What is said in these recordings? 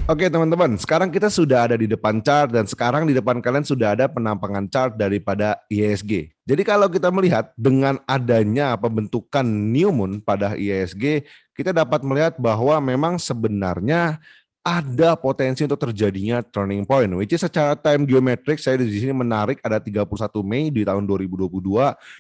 Oke teman-teman, sekarang kita sudah ada di depan chart dan sekarang di depan kalian sudah ada penampangan chart daripada IHSG. Jadi kalau kita melihat dengan adanya pembentukan new moon pada IHSG, kita dapat melihat bahwa memang sebenarnya ada potensi untuk terjadinya turning point, which is secara time geometrik saya di sini menarik ada 31 Mei di tahun 2022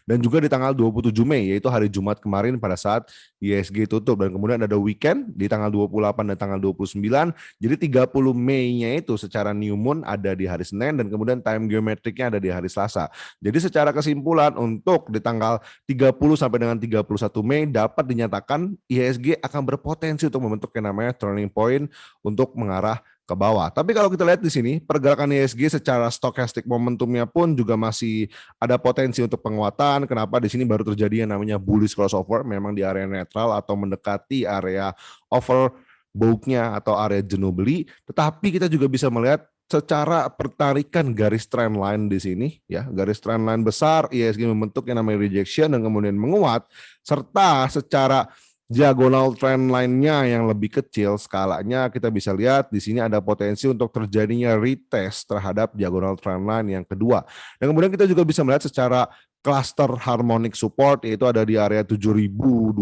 dan juga di tanggal 27 Mei yaitu hari Jumat kemarin pada saat IHSG tutup, dan kemudian ada weekend di tanggal 28 dan tanggal 29. Jadi 30 Mei-nya itu secara new moon ada di hari Senin dan kemudian time geometriknya ada di hari Selasa. Jadi secara kesimpulan untuk di tanggal 30 sampai dengan 31 Mei dapat dinyatakan IHSG akan berpotensi untuk membentuk yang namanya turning point untuk mengarah ke bawah. Tapi kalau kita lihat di sini pergerakan IHSG secara stokastik momentumnya pun juga masih ada potensi untuk penguatan. Kenapa? Di sini baru terjadi yang namanya bullish crossover, memang di area netral atau mendekati area overbought-nya atau area jenuh beli. Tetapi kita juga bisa melihat secara pertarikan garis trend line di sini ya, garis trend line besar IHSG membentuk yang namanya rejection dan kemudian menguat, serta secara diagonal trend line-nya yang lebih kecil skalanya kita bisa lihat di sini ada potensi untuk terjadinya retest terhadap diagonal trend line yang kedua. Dan kemudian kita juga bisa melihat secara cluster harmonic support yaitu ada di area 7020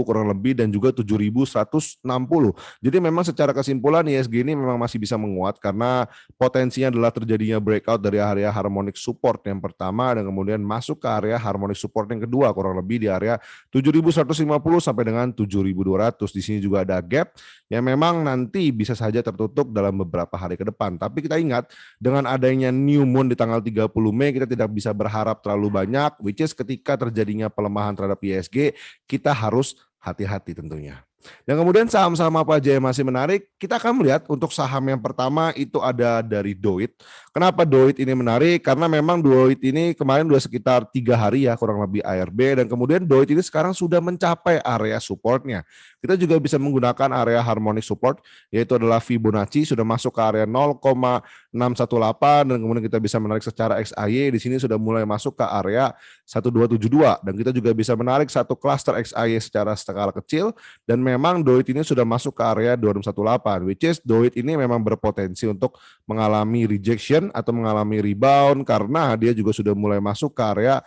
kurang lebih dan juga 7160. Jadi memang secara kesimpulan IHSG ini memang masih bisa menguat karena potensinya adalah terjadinya breakout dari area harmonic support yang pertama dan kemudian masuk ke area harmonic support yang kedua kurang lebih di area 7150 sampai dengan 7200. Di sini juga ada gap yang memang nanti bisa saja tertutup dalam beberapa hari ke depan. Tapi kita ingat dengan adanya new moon di tanggal 30 Mei kita tidak bisa berharap terlalu banyak, which is ketika terjadinya pelemahan terhadap IHSG kita harus hati-hati tentunya. Dan kemudian saham-saham apa aja yang masih menarik? Kita akan melihat untuk saham yang pertama itu ada dari Doit. Kenapa Doit ini menarik? Karena memang Doit ini kemarin sudah sekitar 3 hari ya kurang lebih ARB dan kemudian Doit ini sekarang sudah mencapai area supportnya. Kita juga bisa menggunakan area harmonic support yaitu adalah Fibonacci sudah masuk ke area 0,618 dan kemudian kita bisa menarik secara XAY di sini sudah mulai masuk ke area 1272 dan kita juga bisa menarik satu cluster XAY secara skala kecil dan memang Doit ini sudah masuk ke area 2618, which is Doit ini memang berpotensi untuk mengalami rejection atau mengalami rebound karena dia juga sudah mulai masuk ke area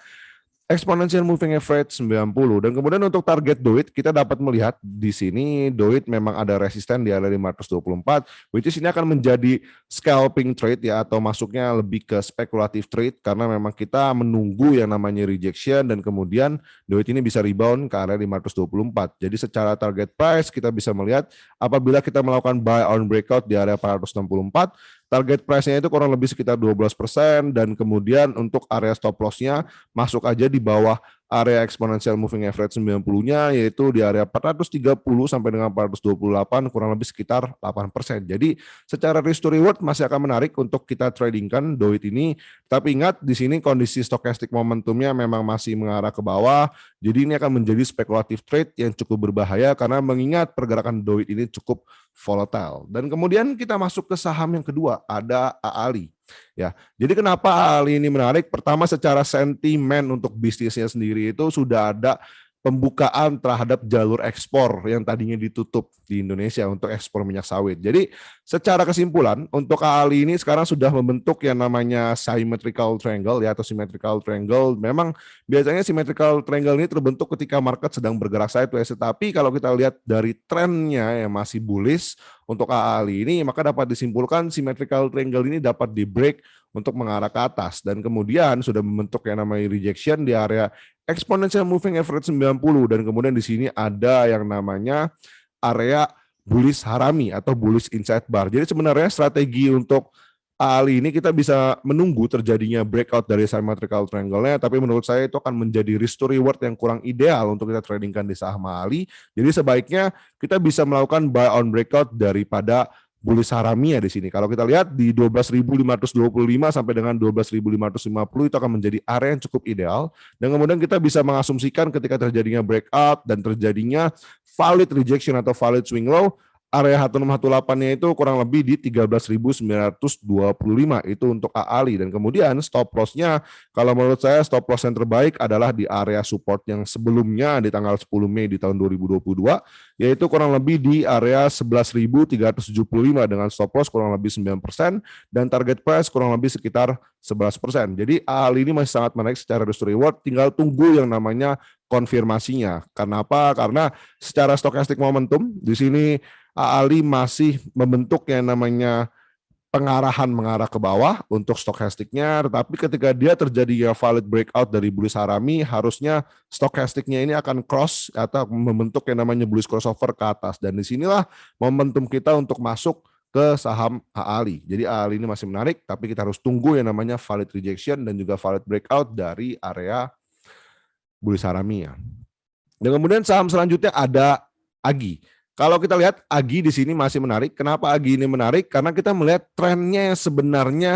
exponential moving average 90. Dan kemudian untuk target Doit kita dapat melihat di sini Doit memang ada resisten di area 524, which is ini akan menjadi scalping trade ya atau masuknya lebih ke spekulatif trade karena memang kita menunggu yang namanya rejection dan kemudian Doit ini bisa rebound ke area 524. Jadi secara target price kita bisa melihat apabila kita melakukan buy on breakout di area 464, target price-nya itu kurang lebih sekitar 12% dan kemudian untuk area stop loss-nya masuk aja di bawah area exponential moving average 90-nya yaitu di area 430 sampai dengan 428 kurang lebih sekitar 8%. Jadi secara risk to reward masih akan menarik untuk kita tradingkan Doit ini. Tapi ingat di sini kondisi stochastic momentumnya memang masih mengarah ke bawah. Jadi ini akan menjadi spekulatif trade yang cukup berbahaya karena mengingat pergerakan Doit ini cukup volatile. Dan kemudian kita masuk ke saham yang kedua, ada AALI. Ya, jadi kenapa AALI ini menarik? Pertama secara sentimen untuk bisnisnya sendiri itu sudah ada pembukaan terhadap jalur ekspor yang tadinya ditutup di Indonesia untuk ekspor minyak sawit. Jadi secara kesimpulan untuk AALI ini sekarang sudah membentuk yang namanya symmetrical triangle ya atau symmetrical triangle. Memang biasanya symmetrical triangle ini terbentuk ketika market sedang bergerak sideways. Tapi kalau kita lihat dari trennya yang masih bullish untuk AALI ini maka dapat disimpulkan symmetrical triangle ini dapat di break untuk mengarah ke atas dan kemudian sudah membentuk yang namanya rejection di area exponential moving average 90 dan kemudian di sini ada yang namanya area bullish harami atau bullish inside bar. Jadi sebenarnya strategi untuk AALI ini kita bisa menunggu terjadinya breakout dari symmetrical triangle-nya, tapi menurut saya itu akan menjadi risk to reward yang kurang ideal untuk kita tradingkan di saham AALI. Jadi sebaiknya kita bisa melakukan buy on breakout daripada bullish harami ya di sini. Kalau kita lihat di 12.525 sampai dengan 12.550 itu akan menjadi area yang cukup ideal dan kemudian kita bisa mengasumsikan ketika terjadinya breakout dan terjadinya valid rejection atau valid swing low area 1618-nya itu kurang lebih di 13.925 itu untuk AALI, dan kemudian stop loss-nya kalau menurut saya stop loss yang terbaik adalah di area support yang sebelumnya di tanggal 10 Mei di tahun 2022, yaitu kurang lebih di area 11.375 dengan stop loss kurang lebih 9% dan target price kurang lebih sekitar 11%. Jadi AALI ini masih sangat menarik secara risk to reward, tinggal tunggu yang namanya konfirmasinya. Karena apa? Karena secara stochastic momentum di sini AALI masih membentuk yang namanya pengarahan mengarah ke bawah untuk stokastiknya, tetapi ketika dia terjadi valid breakout dari bullish harami, harusnya stokastiknya ini akan cross atau membentuk yang namanya bullish crossover ke atas, dan disinilah momentum kita untuk masuk ke saham AALI. Jadi AALI ini masih menarik, tapi kita harus tunggu yang namanya valid rejection dan juga valid breakout dari area bullish harami ya. Dan kemudian saham selanjutnya ada AGI. Kalau kita lihat AGI di sini masih menarik. Kenapa AGI ini menarik? Karena kita melihat trennya yang sebenarnya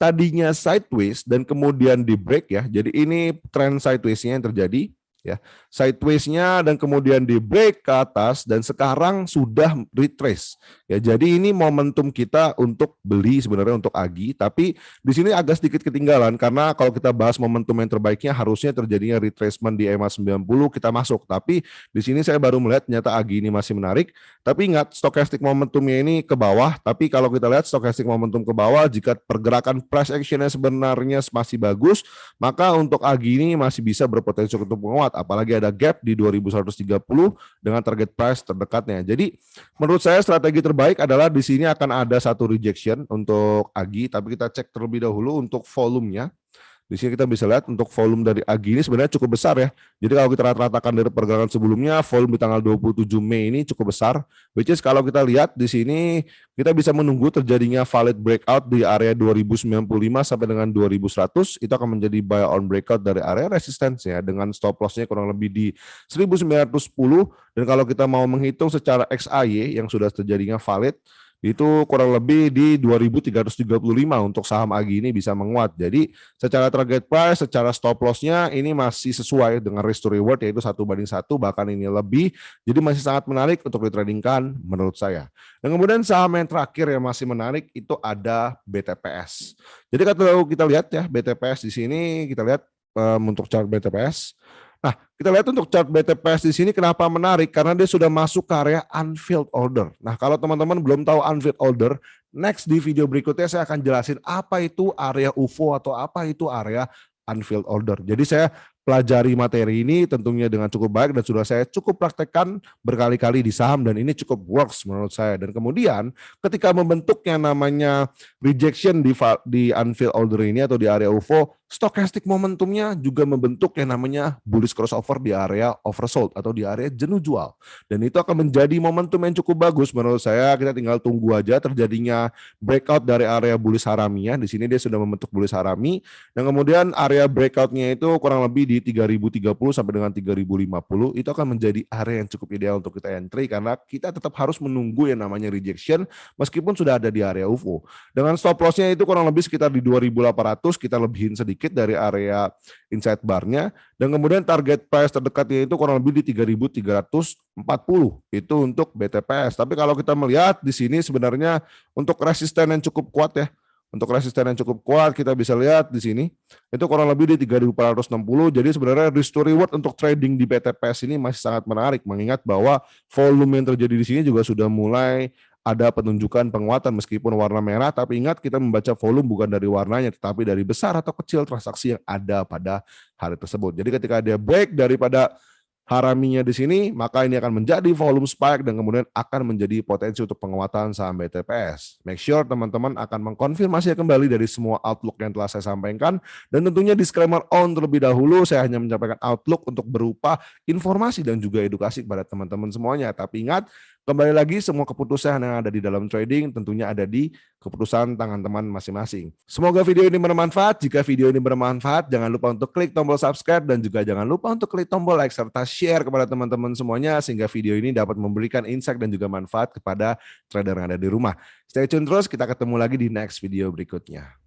tadinya sideways dan kemudian di break ya. Jadi ini tren sideways-nya yang terjadi ya. Sideways-nya dan kemudian di break ke atas dan sekarang sudah retrace. Ya, jadi ini momentum kita untuk beli sebenarnya untuk AGI, tapi di sini agak sedikit ketinggalan karena kalau kita bahas momentum yang terbaiknya harusnya terjadinya retracement di EMA 90 kita masuk, tapi di sini saya baru melihat ternyata AGI ini masih menarik. Tapi ingat stochastic momentumnya ini ke bawah, tapi kalau kita lihat stochastic momentum ke bawah jika pergerakan price action-nya sebenarnya masih bagus, maka untuk AGI ini masih bisa berpotensi untuk menguat, apalagi ada gap di 2130 dengan target price terdekatnya. Jadi menurut saya strategi terbaik adalah di sini akan ada satu rejection untuk AGI, tapi kita cek terlebih dahulu untuk volumenya. Di sini kita bisa lihat untuk volume dari AGI ini sebenarnya cukup besar ya. Jadi kalau kita rata-ratakan dari pergerakan sebelumnya, volume di tanggal 27 Mei ini cukup besar. Which is kalau kita lihat di sini kita bisa menunggu terjadinya valid breakout di area 2095 sampai dengan 2100, itu akan menjadi buy on breakout dari area resistance ya, dengan stop loss-nya kurang lebih di 1910, dan kalau kita mau menghitung secara XAY yang sudah terjadinya valid itu kurang lebih di 2335 untuk saham AGI ini bisa menguat. Jadi secara target price, secara stop loss-nya ini masih sesuai dengan risk to reward yaitu 1:1, bahkan ini lebih. Jadi masih sangat menarik untuk ditradingkan menurut saya. Dan kemudian saham yang terakhir yang masih menarik itu ada BTPS. Jadi kalau kita lihat ya BTPS di sini, kita lihat untuk chart BTPS. Nah, kita lihat untuk chart BTPS di sini kenapa menarik, karena dia sudah masuk ke area unfilled order. Nah, kalau teman-teman belum tahu unfilled order, next di video berikutnya saya akan jelasin apa itu area UFO atau apa itu area unfilled order. Jadi saya pelajari materi ini tentunya dengan cukup baik dan sudah saya cukup praktekkan berkali-kali di saham dan ini cukup works menurut saya. Dan kemudian ketika membentuk yang namanya rejection di unfilled order ini atau di area UFO, stochastic momentumnya juga membentuk yang namanya bullish crossover di area oversold atau di area jenuh jual. Dan itu akan menjadi momentum yang cukup bagus menurut saya. Kita tinggal tunggu aja terjadinya breakout dari area bullish harami ya. Di sini dia sudah membentuk bullish harami dan kemudian area breakoutnya itu kurang lebih di 3030 sampai dengan 3050, itu akan menjadi area yang cukup ideal untuk kita entry karena kita tetap harus menunggu yang namanya rejection meskipun sudah ada di area UFO. Dengan stop loss-nya itu kurang lebih sekitar di 2800, kita lebihin sedikit dari area inside bar-nya, dan kemudian target price terdekatnya itu kurang lebih di 3340 itu untuk BTPS. Tapi kalau kita melihat di sini sebenarnya untuk resisten yang cukup kuat ya. Untuk resisten yang cukup kuat kita bisa lihat di sini itu kurang lebih di 3460. Jadi sebenarnya risk to reward untuk trading di BTPS ini masih sangat menarik, mengingat bahwa volume yang terjadi di sini juga sudah mulai ada penunjukan penguatan meskipun warna merah, tapi ingat kita membaca volume bukan dari warnanya tetapi dari besar atau kecil transaksi yang ada pada hari tersebut. Jadi ketika dia break daripada haraminya di sini, maka ini akan menjadi volume spike dan kemudian akan menjadi potensi untuk penguatan saham BTPS. Make sure teman-teman akan mengkonfirmasi kembali dari semua outlook yang telah saya sampaikan, dan tentunya disclaimer on terlebih dahulu, saya hanya menyampaikan outlook untuk berupa informasi dan juga edukasi kepada teman-teman semuanya. Tapi ingat, kembali lagi semua keputusan yang ada di dalam trading tentunya ada di keputusan tangan teman masing-masing. Semoga video ini bermanfaat. Jika video ini bermanfaat, jangan lupa untuk klik tombol subscribe dan juga jangan lupa untuk klik tombol like serta share kepada teman-teman semuanya sehingga video ini dapat memberikan insight dan juga manfaat kepada trader yang ada di rumah. Stay tune terus, kita ketemu lagi di next video berikutnya.